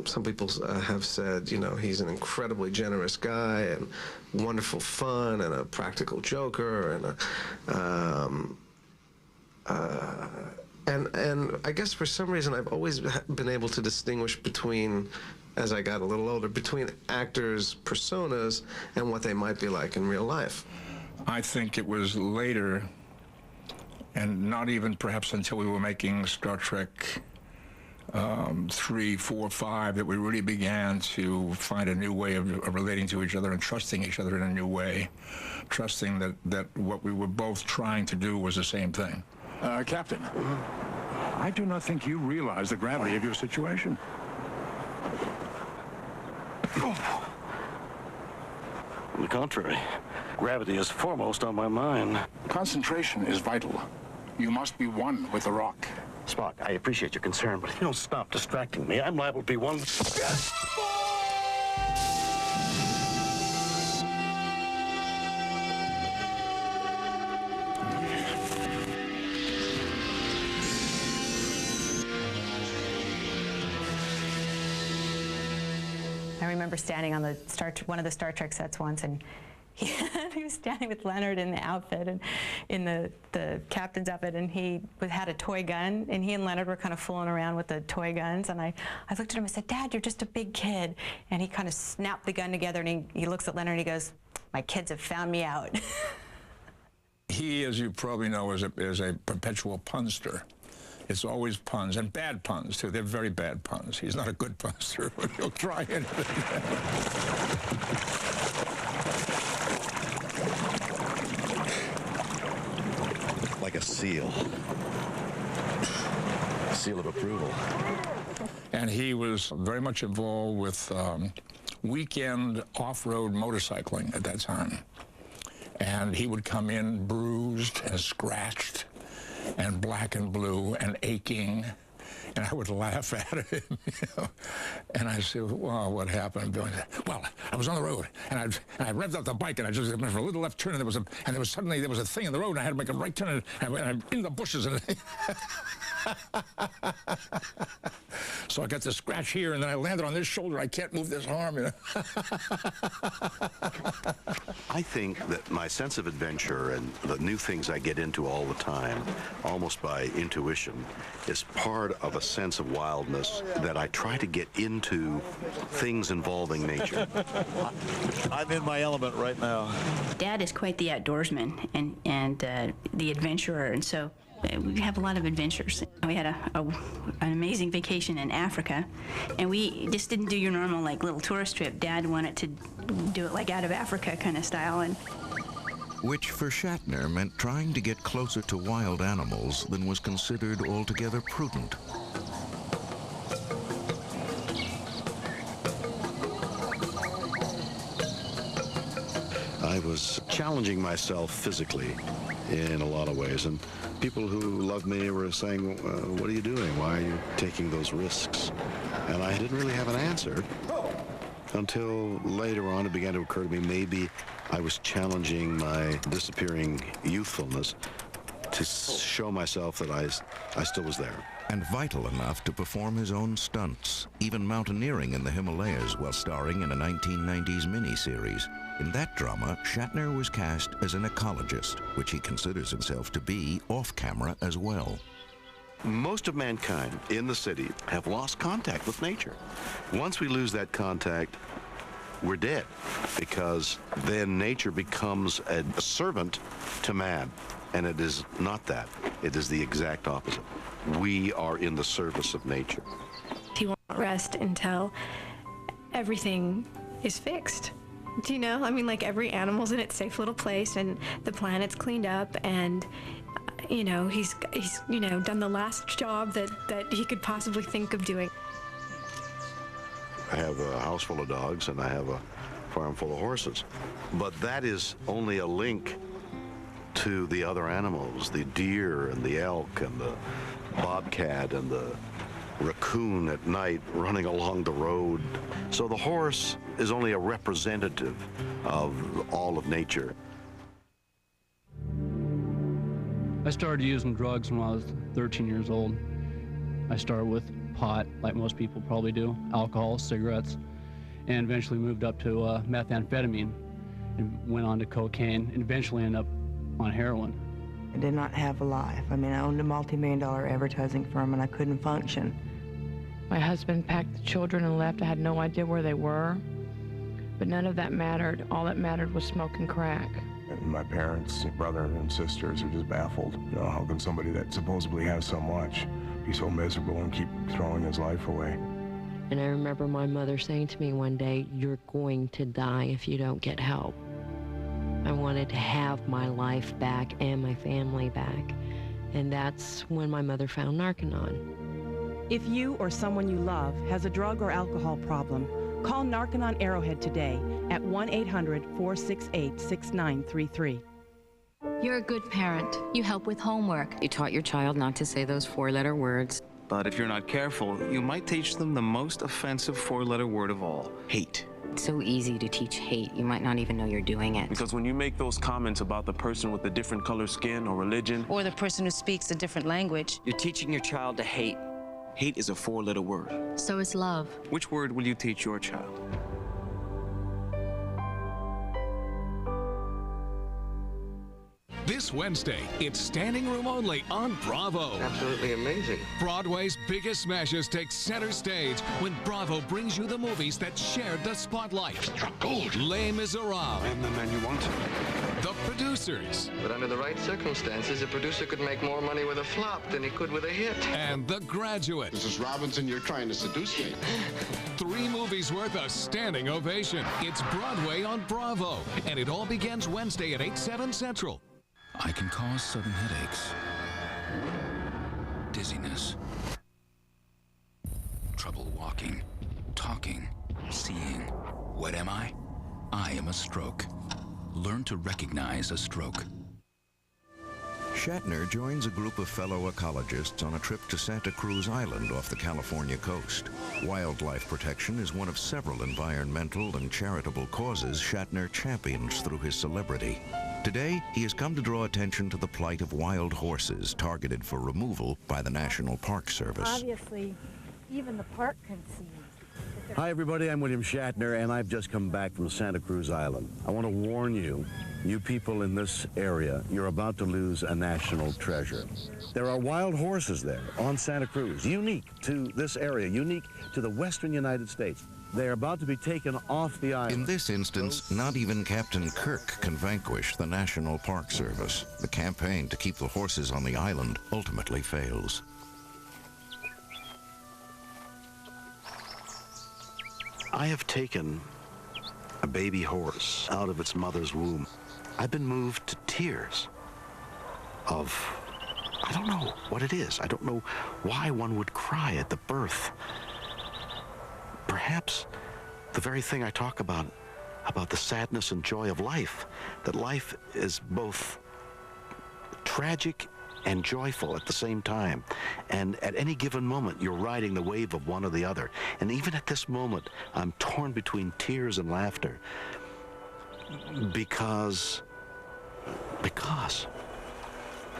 [SPEAKER 4] Some people have said, you know, he's an incredibly generous guy and wonderful fun and a practical joker and I guess for some reason I've always been able to distinguish between, as I got a little older, between actors' personas and what they might be like in real life.
[SPEAKER 3] I think it was later, and not even perhaps until we were making Star Trek 3, 4, 5, that we really began to find a new way of relating to each other and trusting each other in a new way, trusting that what we were both trying to do was the same thing.
[SPEAKER 8] Captain, I do not think you realize the gravity of your situation.
[SPEAKER 2] On the contrary, gravity is foremost on my mind.
[SPEAKER 8] Concentration is vital. You must be one with the rock.
[SPEAKER 2] Spock, I appreciate your concern, but if you don't stop distracting me, I'm liable to be one.
[SPEAKER 11] I remember standing on one of the Star Trek sets once, and he was standing with Leonard in the outfit and in the captain's outfit, and he had a toy gun, and he and Leonard were kind of fooling around with the toy guns, and I looked at him and said, "Dad, you're just a big kid," and he kind of snapped the gun together, and he looks at Leonard and he goes, "My kids have found me out."
[SPEAKER 3] He, as you probably know, is a perpetual punster. It's always puns, and bad puns, too. They're very bad puns. He's not a good punster, but he'll try anything.
[SPEAKER 1] Like a seal. Seal of approval.
[SPEAKER 3] And he was very much involved with weekend off-road motorcycling at that time. And he would come in bruised and scratched and black and blue and aching, and I would laugh at him, you know. And I said, "Well, what happened?" Billy said, "Well, I was on the road, and I revved up the bike, and I just went for a little left turn, and there was a thing in the road, and I had to make a right turn, and I'm in the bushes, and so I got this scratch here, and then I landed on this shoulder. I can't move this arm, you know."
[SPEAKER 1] I think that my sense of adventure and the new things I get into all the time, almost by intuition, is part of a sense of wildness that I try to get into things involving nature.
[SPEAKER 12] I'm in my element right now.
[SPEAKER 21] Dad is quite the outdoorsman and the adventurer, and so we have a lot of adventures. We had an amazing vacation in Africa, and we just didn't do your normal like little tourist trip. Dad wanted to do it like out of Africa kind of style, and
[SPEAKER 6] which for Shatner meant trying to get closer to wild animals than was considered altogether prudent.
[SPEAKER 1] I was challenging myself physically in a lot of ways, and people who loved me were saying, "What are you doing? Why are you taking those risks?" And I didn't really have an answer until later on it began to occur to me maybe I was challenging my disappearing youthfulness to show myself that I still was there.
[SPEAKER 6] And vital enough to perform his own stunts, even mountaineering in the Himalayas while starring in a 1990s miniseries. In that drama, Shatner was cast as an ecologist, which he considers himself to be off-camera as well.
[SPEAKER 1] Most of mankind in the city have lost contact with nature. Once we lose that contact, we're dead, because then nature becomes a servant to man. And it is not that. It is the exact opposite. We are in the service of nature.
[SPEAKER 13] He won't rest until everything is fixed. Do you know? I mean, like, every animal's in its safe little place and the planet's cleaned up, and you know, he's you know, done the last job that he could possibly think of doing.
[SPEAKER 1] I have a house full of dogs and I have a farm full of horses. But that is only a link to the other animals, the deer and the elk and the bobcat and the raccoon at night running along the road. So the horse is only a representative of all of nature.
[SPEAKER 15] I started using drugs when I was 13 years old. I started with pot, like most people probably do, alcohol, cigarettes, and eventually moved up to methamphetamine and went on to cocaine and eventually ended up on heroin.
[SPEAKER 16] I did not have a life. I mean, I owned a multi-million-dollar advertising firm and I couldn't function.
[SPEAKER 17] My husband packed the children and left. I had no idea where they were, but none of that mattered. All that mattered was smoking crack.
[SPEAKER 18] And my parents, brother and sisters are just baffled. You know, how can somebody that supposedly has so much be so miserable and keep throwing his life away?
[SPEAKER 26] And I remember my mother saying to me one day, "You're going to die if you don't get help." I wanted to have my life back and my family back. And that's when my mother found Narconon.
[SPEAKER 27] If you or someone you love has a drug or alcohol problem, call Narconon Arrowhead today at 1-800-468-6933.
[SPEAKER 25] You're a good parent. You help with homework.
[SPEAKER 10] You taught your child not to say those four-letter words.
[SPEAKER 28] But if you're not careful, you might teach them the most offensive four-letter word of all: hate.
[SPEAKER 10] It's so easy to teach hate. You might not even know you're doing it.
[SPEAKER 29] Because when you make those comments about the person with a different color skin or religion,
[SPEAKER 30] or the person who speaks a different language,
[SPEAKER 28] you're teaching your child to hate. Hate is a four-letter word.
[SPEAKER 25] So is love.
[SPEAKER 28] Which word will you teach your child?
[SPEAKER 31] This Wednesday, it's standing room only on Bravo.
[SPEAKER 4] Absolutely amazing.
[SPEAKER 31] Broadway's biggest smashes take center stage when Bravo brings you the movies that shared the spotlight.
[SPEAKER 4] Struck gold.
[SPEAKER 31] Les Miserables.
[SPEAKER 4] And the man you want.
[SPEAKER 31] The Producers.
[SPEAKER 4] But under the right circumstances, a producer could make more money with a flop than he could with a hit.
[SPEAKER 31] And The Graduate.
[SPEAKER 32] Mrs. Robinson, you're trying to seduce me.
[SPEAKER 31] 3 movies worth a standing ovation. It's Broadway on Bravo. And it all begins Wednesday at 8/7 Central.
[SPEAKER 33] I can cause sudden headaches, dizziness, trouble walking, talking, seeing. What am I? I am a stroke. Learn to recognize a stroke.
[SPEAKER 6] Shatner joins a group of fellow ecologists on a trip to Santa Cruz Island off the California coast. Wildlife protection is one of several environmental and charitable causes Shatner champions through his celebrity. Today, he has come to draw attention to the plight of wild horses targeted for removal by the National Park Service.
[SPEAKER 34] Obviously, even the park concedes.
[SPEAKER 1] Hi, everybody. I'm William Shatner, and I've just come back from Santa Cruz Island. I want to warn you, you people in this area, you're about to lose a national treasure. There are wild horses there on Santa Cruz, unique to this area, unique to the western United States. They are about to be taken off the island.
[SPEAKER 6] In this instance, not even Captain Kirk can vanquish the National Park Service. The campaign to keep the horses on the island ultimately fails.
[SPEAKER 1] I have taken a baby horse out of its mother's womb. I've been moved to tears of, I don't know what it is. I don't know why one would cry at the birth. Perhaps the very thing I talk about the sadness and joy of life, that life is both tragic and joyful at the same time. And at any given moment, you're riding the wave of one or the other. And even at this moment, I'm torn between tears and laughter because.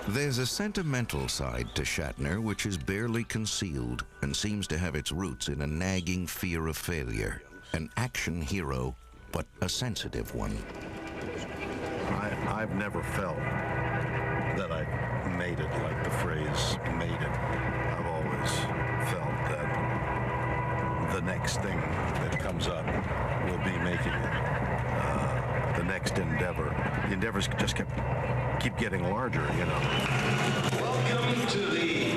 [SPEAKER 6] There's a sentimental side to Shatner which is barely concealed and seems to have its roots in a nagging fear of failure. An action hero, but a sensitive one.
[SPEAKER 1] I've never felt that I made it, like the phrase made it. I've always felt that the next thing that comes up will be making it. The next endeavor. The endeavors just kept keep getting larger, you know.
[SPEAKER 2] Welcome to the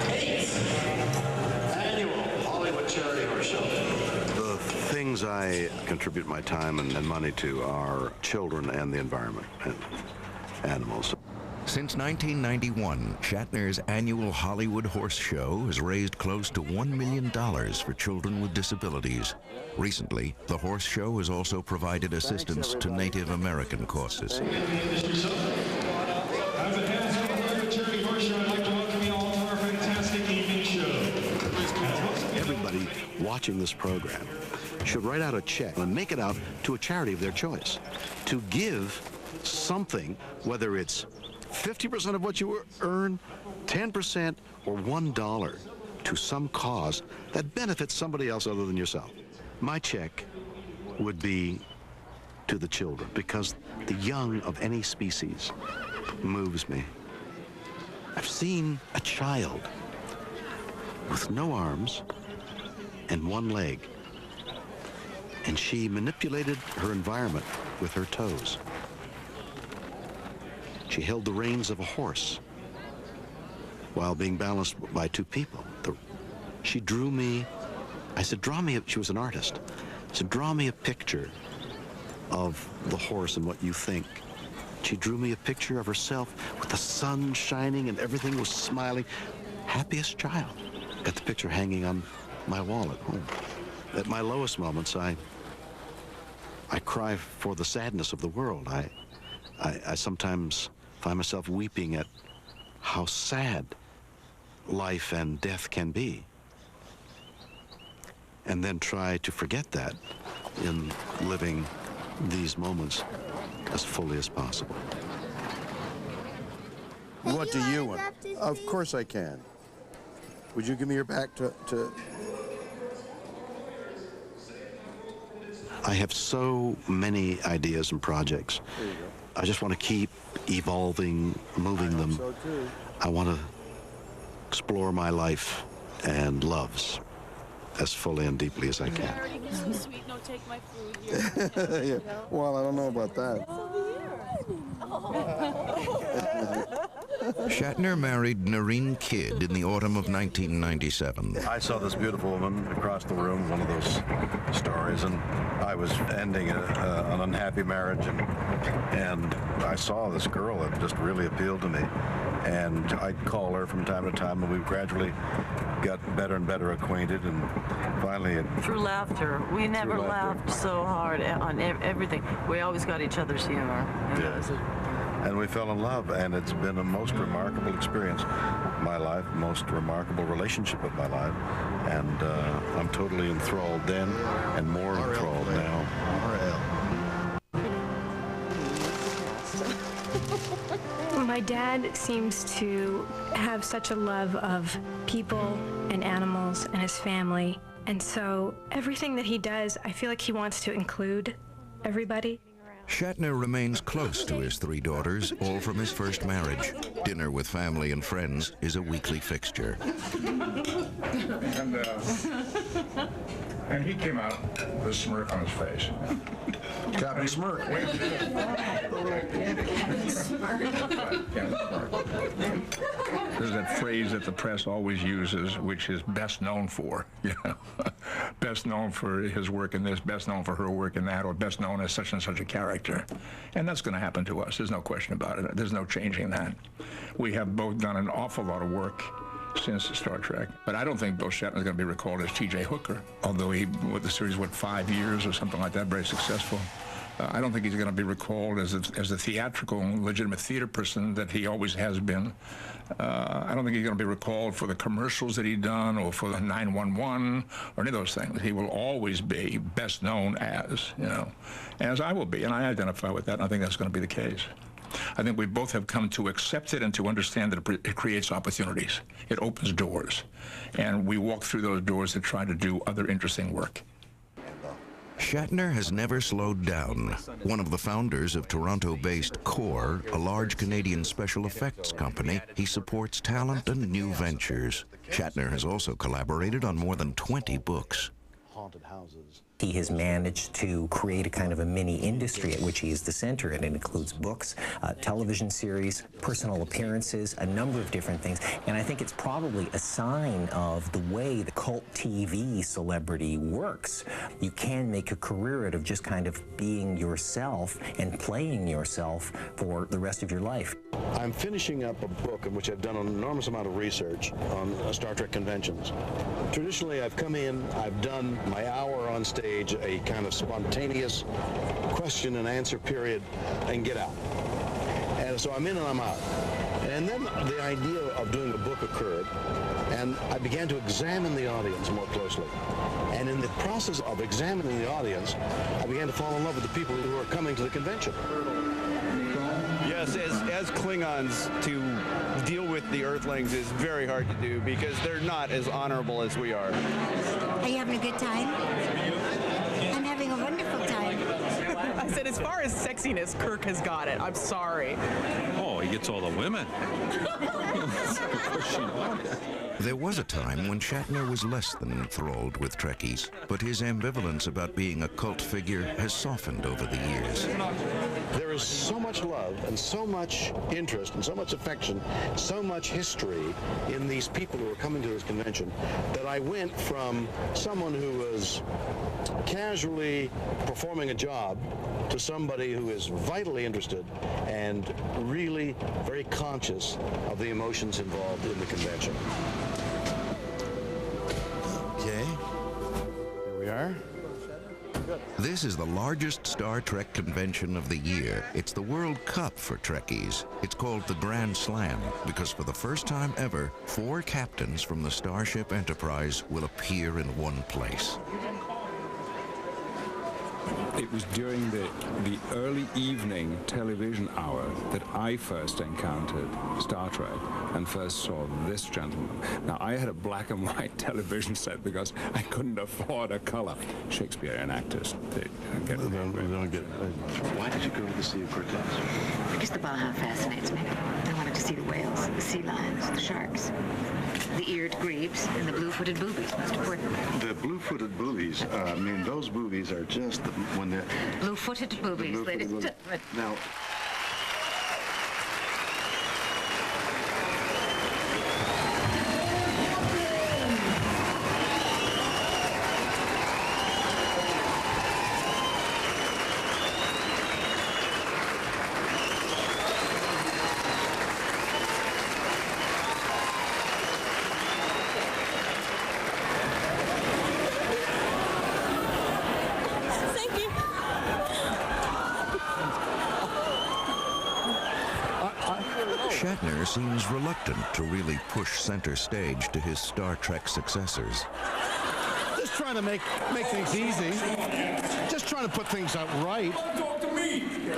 [SPEAKER 2] 8th annual Hollywood Charity Horse Show.
[SPEAKER 1] The things I contribute my time and money to are children and the environment and animals.
[SPEAKER 6] Since 1991, Shatner's annual Hollywood Horse Show has raised close to $1 million for children with disabilities. Recently, the horse show has also provided assistance to Native American causes.
[SPEAKER 2] On behalf of the Hollywood Charity Horse Show, I'd like to welcome you all to our fantastic evening show.
[SPEAKER 1] Everybody watching this program should write out a check and make it out to a charity of their choice to give something, whether it's 50% of what you earn, 10%, or $1 to some cause that benefits somebody else other than yourself. My check would be to the children, because the young of any species moves me. I've seen a child with no arms and one leg, and she manipulated her environment with her toes. She held the reins of a horse while being balanced by two people. She drew me, I said, draw me, she was an artist. I said, draw me a picture of the horse and what you think. She drew me a picture of herself with the sun shining and everything was smiling. Happiest child. Got the picture hanging on my wall at home. At my lowest moments, I cry for the sadness of the world. I sometimes find myself weeping at how sad life and death can be, and then try to forget that in living these moments as fully as possible.
[SPEAKER 3] What do you want? Of course I can. Would you give me your back to...
[SPEAKER 1] I have so many ideas and projects.
[SPEAKER 3] There you go.
[SPEAKER 1] I just want to keep evolving, moving them.
[SPEAKER 3] So too.
[SPEAKER 1] I want to explore my life and loves as fully and deeply as I can.
[SPEAKER 3] Yeah. Well, I don't know about that.
[SPEAKER 6] Shatner married Noreen Kidd in the autumn of 1997.
[SPEAKER 1] I saw this beautiful woman across the room, one of those stories, and I was ending an unhappy marriage, and I saw this girl that just really appealed to me, and I'd call her from time to time, and we gradually got better and better acquainted, and finally
[SPEAKER 5] through laughter. We never laughed so hard on everything. We always got each other's humor.
[SPEAKER 1] And we fell in love, and it's been a most remarkable experience of my life, most remarkable relationship of my life, and I'm totally enthralled then and more enthralled now.
[SPEAKER 13] My dad seems to have such a love of people and animals and his family, and so everything that he does, I feel like he wants to include everybody.
[SPEAKER 6] Shatner remains close to his three daughters, all from his first marriage. Dinner with family and friends is a weekly fixture.
[SPEAKER 7] And he came out with a smirk on his face.
[SPEAKER 3] Captain Smirk.
[SPEAKER 7] There's that phrase that the press always uses, which is best known for, you know. Best known for his work in this, best known for her work in that, or best known as such and such a character. And that's going to happen to us. There's no question about it. There's no changing that. We have both done an awful lot of work since Star Trek. But I don't think Bill Shatner is going to be recalled as T.J. Hooker, although he, with the series, 5 years or something like that, very successful. I don't think he's going to be recalled as a theatrical, legitimate theater person that he always has been. I don't think he's going to be recalled for the commercials that he's done or for the 911 or any of those things. He will always be best known as, you know, as I will be, and I identify with that, and I think that's going to be the case. I think we both have come to accept it and to understand that it creates opportunities. It opens doors, and we walk through those doors to try to do other interesting work.
[SPEAKER 6] Shatner has never slowed down. One of the founders of Toronto-based CORE, a large Canadian special effects company, he supports talent and new ventures. Shatner has also collaborated on more than 20 books.
[SPEAKER 1] haunted houses.
[SPEAKER 8] He has managed to create a kind of a mini industry at which he is the center, and it includes books, television series, personal appearances, a number of different things. And I think it's probably a sign of the way the cult TV celebrity works. You can make a career out of just kind of being yourself and playing yourself for the rest of your life.
[SPEAKER 1] I'm finishing up a book in which I've done an enormous amount of research on Star Trek conventions. Traditionally, I've come in, I've done my hour on stage, a kind of spontaneous question and answer period, and get out. And so I'm in and I'm out. And then the idea of doing a book occurred, and I began to examine the audience more closely. And in the process of examining the audience, I began to fall in love with the people who are coming to the convention.
[SPEAKER 9] Yes, as Klingons, to deal with the Earthlings is very hard to do because they're not as honorable as we are.
[SPEAKER 11] Are you having a good time? I'm having a wonderful time.
[SPEAKER 12] I said, as far as sexiness, Kirk has got it. I'm sorry.
[SPEAKER 14] Oh, he gets all the women.
[SPEAKER 6] There was a time when Shatner was less than enthralled with Trekkies, but his ambivalence about being a cult figure has softened over the years.
[SPEAKER 1] There is so much love and so much interest and so much affection, so much history in these people who are coming to this convention that I went from someone who was casually performing a job to somebody who is vitally interested and really very conscious of the emotions involved in the convention.
[SPEAKER 3] Okay, here we are.
[SPEAKER 6] This is the largest Star Trek convention of the year. It's the World Cup for Trekkies. It's called the Grand Slam because for the first time ever, 4 captains from the Starship Enterprise will appear in one place.
[SPEAKER 7] It was during the early evening television hour that I first encountered Star Trek and first saw this gentleman. Now, I had a black and white television set because I couldn't afford a color. Shakespearean actors, they don't get
[SPEAKER 1] Why did you go to the Sea of Cortez?
[SPEAKER 15] Because the Baja fascinates me. I wanted to see the whales, the sea lions, the sharks, the eared grebes, and the blue-footed boobies, most important.
[SPEAKER 1] The blue-footed boobies, I mean, those boobies are just when they're...
[SPEAKER 15] Blue-footed boobies, ladies and gentlemen.
[SPEAKER 1] Now...
[SPEAKER 6] Shatner seems reluctant to really push center stage to his Star Trek successors.
[SPEAKER 3] Just trying to make things easy. Just trying to put things out right.
[SPEAKER 2] Talk to me.
[SPEAKER 3] Here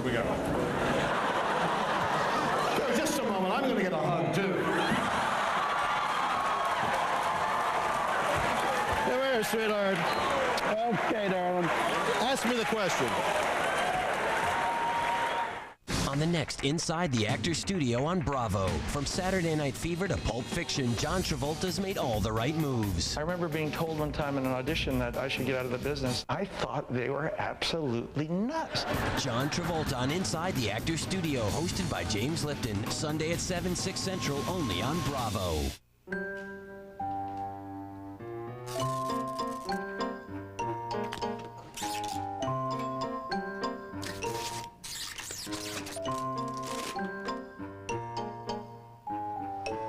[SPEAKER 3] we go. Just a moment. I'm going to get a hug, too. Here, sweetheart. Okay, darling. Ask me the question.
[SPEAKER 16] On the next Inside the Actors Studio on Bravo. From Saturday Night Fever to Pulp Fiction, John Travolta's made all the right moves.
[SPEAKER 17] I remember being told one time in an audition that I should get out of the business. I thought they were absolutely nuts.
[SPEAKER 16] John Travolta on Inside the Actors Studio, hosted by James Lipton. Sunday at 7, 6 Central, only on Bravo.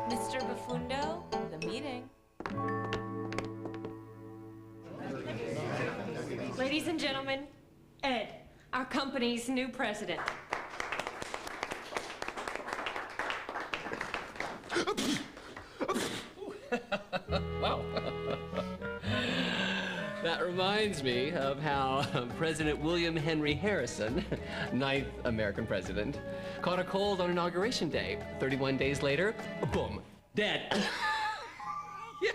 [SPEAKER 19] Mr. Buffundo, the meeting.
[SPEAKER 20] Ladies and gentlemen, Ed, our company's new president.
[SPEAKER 21] Wow. That reminds me of how President William Henry Harrison, 9th American president, caught a cold on Inauguration Day. 31 days later, boom, dead. Yeah,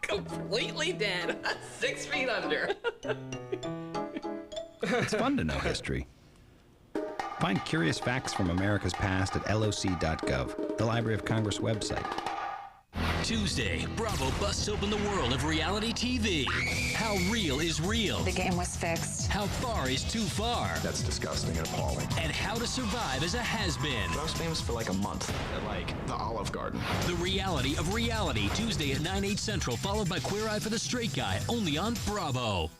[SPEAKER 21] completely dead. 6 feet under.
[SPEAKER 4] It's fun to know history. Find curious facts from America's past at loc.gov, the Library of Congress website.
[SPEAKER 10] Tuesday, Bravo busts open the world of reality TV. How real is real?
[SPEAKER 15] The game was fixed.
[SPEAKER 10] How far is too far?
[SPEAKER 18] That's disgusting and appalling.
[SPEAKER 10] And how to survive as a has-been.
[SPEAKER 18] I was famous for like a month at like the Olive Garden.
[SPEAKER 10] The reality of reality, Tuesday at 9/8 Central, followed by Queer Eye for the Straight Guy, only on Bravo.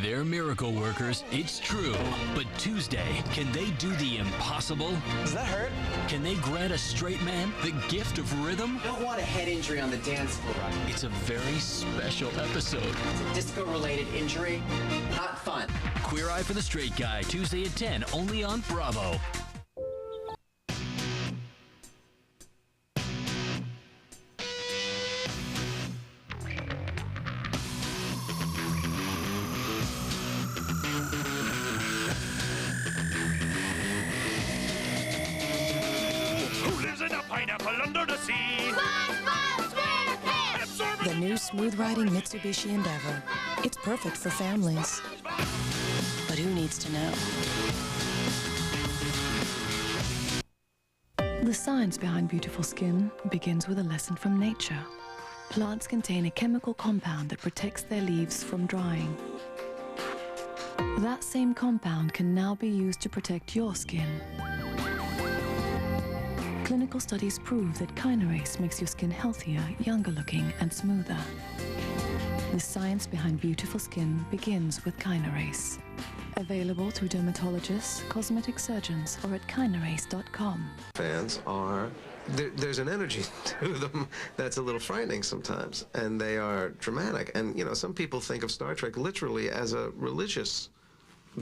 [SPEAKER 10] They're miracle workers, it's true. But Tuesday, can they do the impossible?
[SPEAKER 22] Does that hurt?
[SPEAKER 10] Can they grant a straight man the gift of rhythm?
[SPEAKER 22] I don't want a head injury on the dance floor.
[SPEAKER 10] It's a very special episode.
[SPEAKER 22] It's a disco-related injury. Not fun.
[SPEAKER 10] Queer Eye for the Straight Guy, Tuesday at 10, only on Bravo.
[SPEAKER 23] The new smooth-riding Mitsubishi Endeavor. It's perfect for families. But who needs to know? The science behind beautiful skin begins with a lesson from nature. Plants contain a chemical compound that protects their leaves from drying. That same compound can now be used to protect your skin. Clinical studies prove that Kinerace makes your skin healthier, younger looking, and smoother. The science behind beautiful skin begins with Kinerace. Available through dermatologists, cosmetic surgeons, or at kinerace.com.
[SPEAKER 24] Fans are, there's an energy to them that's a little frightening sometimes, and they are dramatic. And, you know, some people think of Star Trek literally as a religious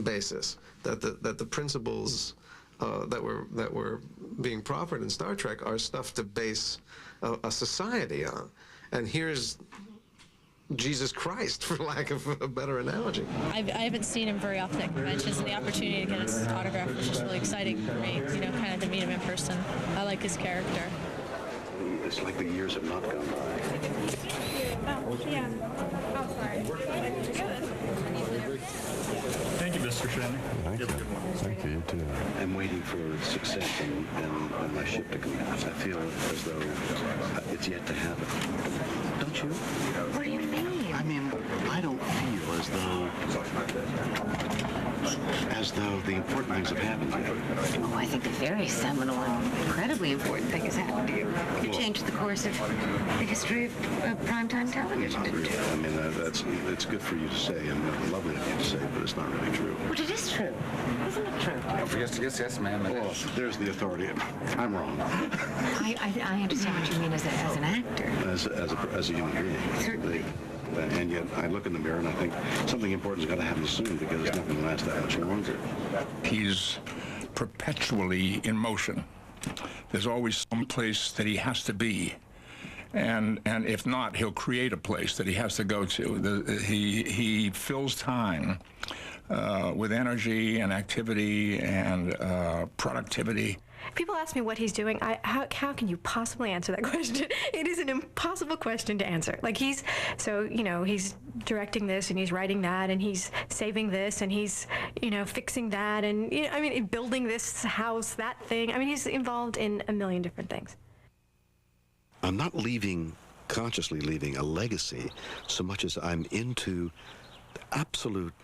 [SPEAKER 24] basis, that the principles that were being proffered in Star Trek are stuff to base a society on. And here's Jesus Christ, for lack of a better analogy.
[SPEAKER 25] I haven't seen him very often at conventions, and the opportunity to get his autograph was just really exciting for me, you know, kind of to meet him in person. I like his character.
[SPEAKER 1] It's like the years have not gone by.
[SPEAKER 25] Oh, yeah. Oh, sorry.
[SPEAKER 7] Thank you, Mr. Shatner.
[SPEAKER 1] Thank you. Thank you, you too. I'm waiting for success and my ship to come out. I feel as though it's yet to happen. Don't you?
[SPEAKER 15] What do you mean?
[SPEAKER 1] I mean, I don't feel as though the important things have happened yet.
[SPEAKER 15] Oh, I think a very seminal and incredibly important thing has happened to you. You changed the course of the history of primetime television, didn't you?
[SPEAKER 1] I mean, it's good for you to say, and lovely of you to say, but it's not really true.
[SPEAKER 15] But it is true. Isn't it true?
[SPEAKER 1] Oh, yes, ma'am. Well, there's the authority. I'm wrong.
[SPEAKER 15] I understand what you mean as an actor.
[SPEAKER 1] As a human being.
[SPEAKER 15] Certainly.
[SPEAKER 1] And yet I look in the mirror and I think something important's got to happen soon because it's not going to last that much longer.
[SPEAKER 7] He's perpetually in motion. There's always some place that he has to be. And if not, he'll create a place that he has to go to. He fills time with energy and activity and productivity.
[SPEAKER 13] People ask me what he's doing. How can you possibly answer that question? It is an impossible question to answer. Like he's directing this and he's writing that and he's saving this and he's, fixing that and, building this house, that thing. I mean, he's involved in a million different things.
[SPEAKER 1] I'm not consciously leaving a legacy so much as I'm into absolute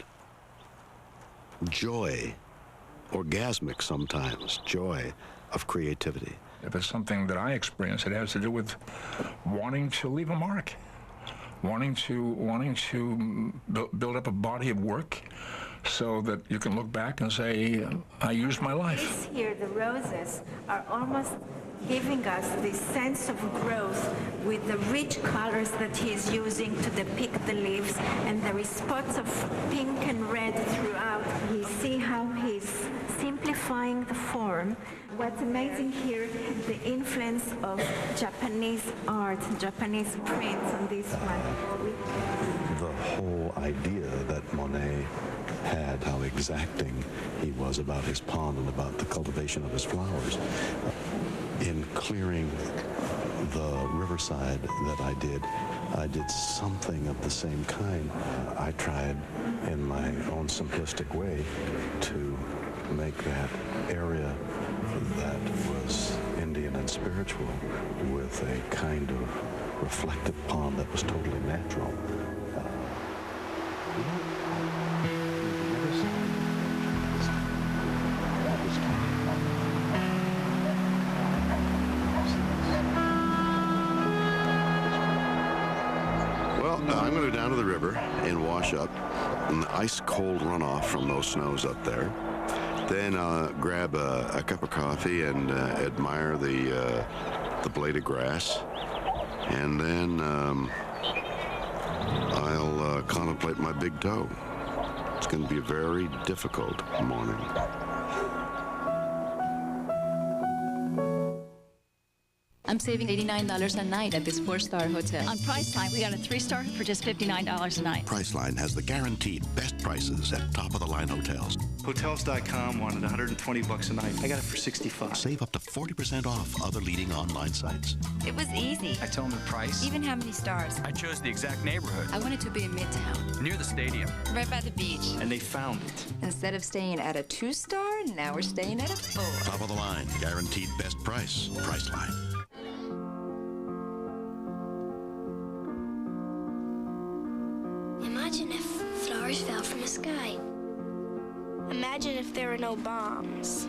[SPEAKER 1] joy, orgasmic sometimes, joy of creativity.
[SPEAKER 7] If it's something that I experience, it has to do with wanting to leave a mark, wanting to build up a body of work so that you can look back and say, I used my life.
[SPEAKER 34] This here, the roses are almost giving us this sense of growth with the rich colors that he's using to depict the leaves, and there is spots of pink and red throughout. You see how he's simplifying the form. What's amazing here, the influence of Japanese art, Japanese prints on this one.
[SPEAKER 1] The whole idea that Monet had, how exacting he was about his pond and about the cultivation of his flowers, in clearing the Riverside that I did something of the same kind. I tried, in my own simplistic way, to make that area that was Indian and spiritual with a kind of reflective pond that was totally natural. Well, I'm going to go down to the river and wash up in the ice-cold runoff from those snows up there. Then grab a cup of coffee and admire the blade of grass. And then I'll contemplate my big toe. It's going to be a very difficult morning.
[SPEAKER 5] I'm saving $89 a night at this 4-star hotel.
[SPEAKER 8] On Priceline, we got a 3-star for just $59 a night.
[SPEAKER 9] Priceline has the guaranteed best prices at top-of-the-line hotels.
[SPEAKER 11] Hotels.com wanted $120 a night. I got it for $65.
[SPEAKER 9] Save up to 40% off other leading online sites.
[SPEAKER 5] It was easy.
[SPEAKER 11] I told them the price.
[SPEAKER 5] Even how many stars.
[SPEAKER 11] I chose the exact neighborhood.
[SPEAKER 5] I wanted to be in Midtown.
[SPEAKER 11] Near the stadium.
[SPEAKER 5] Right by the beach.
[SPEAKER 11] And they found it.
[SPEAKER 5] Instead of staying at a 2-star, now we're staying at a 4.
[SPEAKER 9] Top of the line, guaranteed best price. Priceline.
[SPEAKER 12] Imagine if flowers fell from the sky. Imagine if there were no bombs.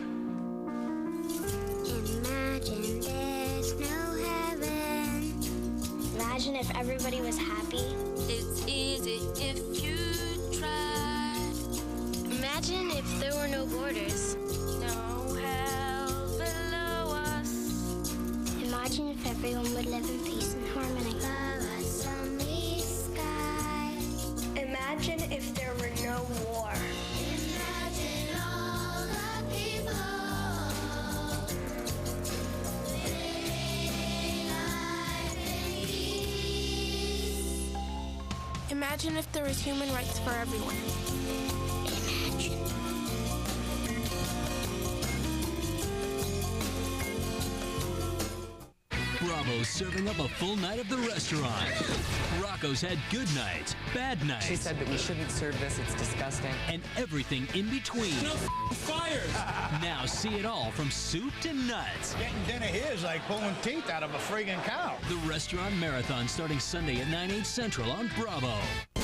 [SPEAKER 12] Imagine there's no heaven. Imagine if everybody was happy. It's easy if you try. Imagine if there were no borders. No hell below us. Imagine if everyone would live in peace and harmony. Imagine if there were no war. Imagine all the people living life in peace. Imagine if there was human rights for everyone. Imagine.
[SPEAKER 10] Bravo's serving up a full night of the restaurant. Rocco's had good nights, bad nights.
[SPEAKER 14] She said that we shouldn't serve this, it's disgusting.
[SPEAKER 10] And everything in between.
[SPEAKER 14] No
[SPEAKER 10] fires! Now see it all from soup to nuts.
[SPEAKER 3] Getting dinner here is like pulling teeth out of a friggin' cow.
[SPEAKER 10] The Restaurant Marathon starting Sunday at 9/8 Central on Bravo.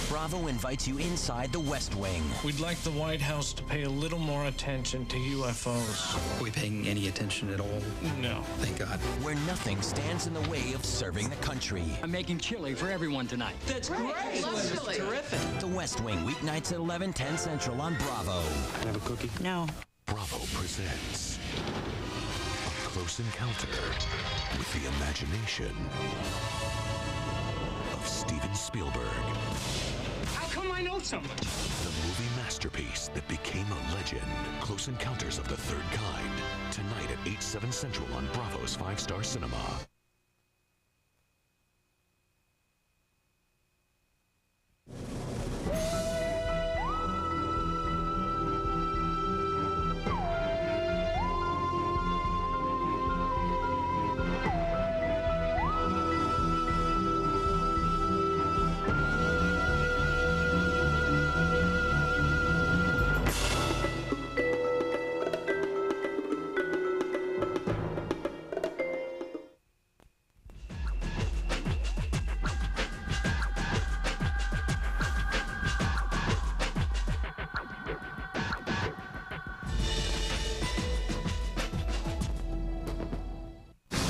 [SPEAKER 16] Bravo invites you inside the West Wing.
[SPEAKER 26] We'd like the White House to pay a little more attention to UFOs.
[SPEAKER 4] Are we paying any attention at all?
[SPEAKER 26] No.
[SPEAKER 4] Thank God.
[SPEAKER 16] Where nothing stands in the way of serving the country.
[SPEAKER 21] I'm making chili for everyone tonight.
[SPEAKER 14] That's great. Love chili.
[SPEAKER 16] Terrific. The West Wing, weeknights at 11/10 Central on Bravo.
[SPEAKER 26] Can I have a cookie?
[SPEAKER 8] No.
[SPEAKER 9] Bravo presents a close encounter with the imagination of Steven Spielberg.
[SPEAKER 26] How come I know so much?
[SPEAKER 9] The movie masterpiece that became a legend. Close Encounters of the Third Kind. Tonight at 8/7 Central on Bravo's 5-Star Cinema.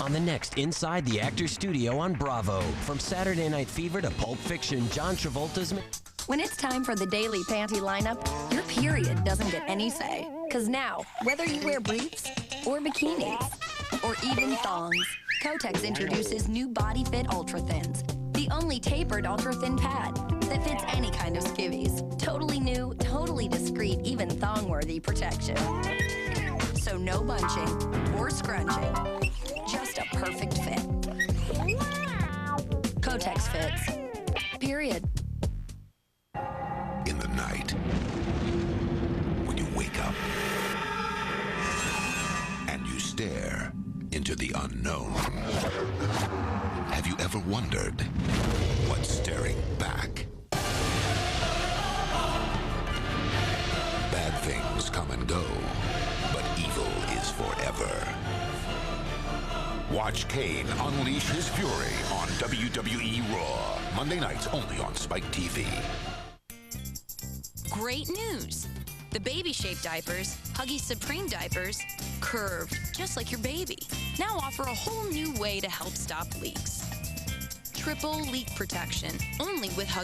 [SPEAKER 16] On the next Inside the Actors Studio on Bravo. From Saturday Night Fever to Pulp Fiction, John Travolta's...
[SPEAKER 27] When it's time for the daily panty lineup, your period doesn't get any say. Because now, whether you wear briefs or bikinis or even thongs, Kotex introduces new Body Fit Ultra Thins. The only tapered ultra thin pad that fits any kind of skivvies. Totally new, totally discreet, even thong-worthy protection. So no bunching or scrunching. Just a perfect fit. Kotex fits. Period.
[SPEAKER 9] In the night, when you wake up and you stare into into the unknown. Have you ever wondered what's staring back? Bad things come and go, but evil is forever. Watch Kane unleash his fury on WWE Raw. Monday nights only on Spike TV.
[SPEAKER 2] Great news! The baby-shaped diapers, Huggies Supreme diapers, curved, just like your baby, now offer a whole new way to help stop leaks. Triple leak protection, only with Huggies.